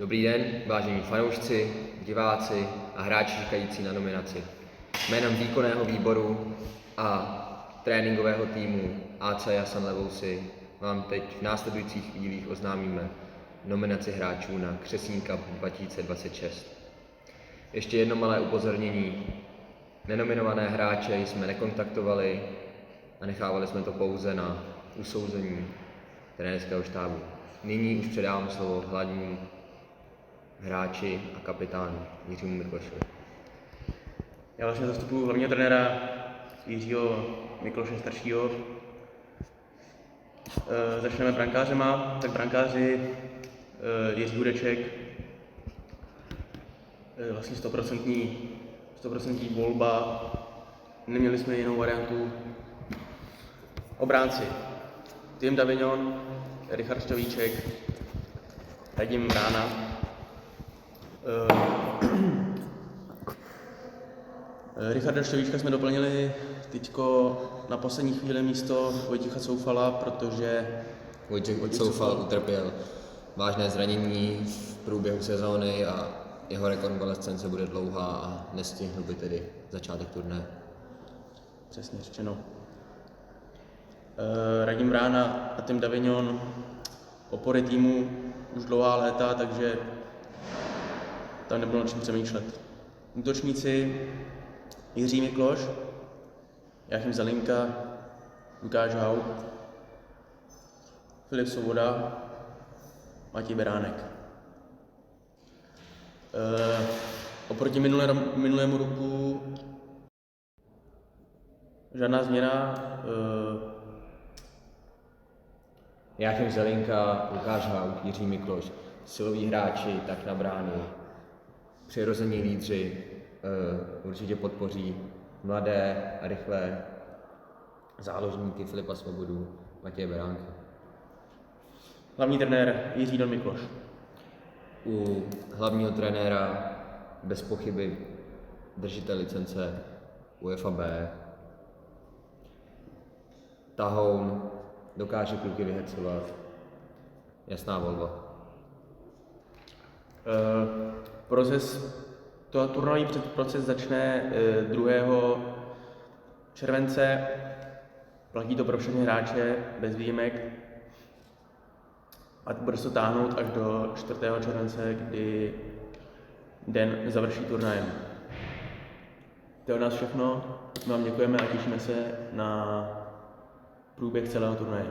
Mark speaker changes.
Speaker 1: Dobrý den, vážení fanoušci, diváci a hráči čekající na nominaci. Jménem výkonného výboru a tréninkového týmu AC Jasan Levousi vám teď v následujících chvílích oznámíme nominaci hráčů na Křesní Cup 2026. Ještě jedno malé upozornění. Nenominované hráče jsme nekontaktovali a nechávali jsme to pouze na usouzení trenérského štábu. Nyní už předávám slovo hlavnímu hráči a kapitánu Jiřímu Miklošovi.
Speaker 2: Já vlastně zastupuji hlavního trenéra Jiřího Mikloše staršího. Začneme brankářema. Tak brankáři Jiří Hudeček, vlastně 100% volba. Neměli jsme jinou variantu. Obránci Tim Davignon, Richard Štovíček, Radim Vrána. Richarda Štovíčka jsme doplnili teďko na poslední chvíli místo Vojtěcha Coufala, protože
Speaker 1: Vojtěch Coufal utrpěl vážné zranění v průběhu sezóny a jeho rekonvalescence bude dlouhá a nestihl by tedy začátek turné.
Speaker 2: Přesně řečeno. Radim Vrána a Tim Davignon, opory týmu už dlouhá léta, takže tam nebylo na čem přemýšlet. Útočníci Jiří Mikloš, Jáchym Zelinka, Lukáš Haut, Filip Svoboda, Matěj Beránek. Oproti minulému roku žádná změna.
Speaker 1: Jáchym Zelinka, Lukáš Haut, Jiří Mikloš, siloví hráči, tak na brány, přirození lídři, určitě podpoří mladé a rychlé záložníky Filipa Svobodu, Matěje Beránka.
Speaker 2: Hlavní trenér Jiří Don Mikloš.
Speaker 1: U hlavního trenéra bez pochyby držitel licence UEFA B. Tahoun dokáže kluky vyhecovat. Jasná volba.
Speaker 2: Turnajový proces začne 2. července. Platí to pro všechny hráče bez výjimek. A bude se to táhnout až do 4. července, kdy den završí turnajem. To je od nás všechno. My vám děkujeme a těšíme se na průběh celého turnaje.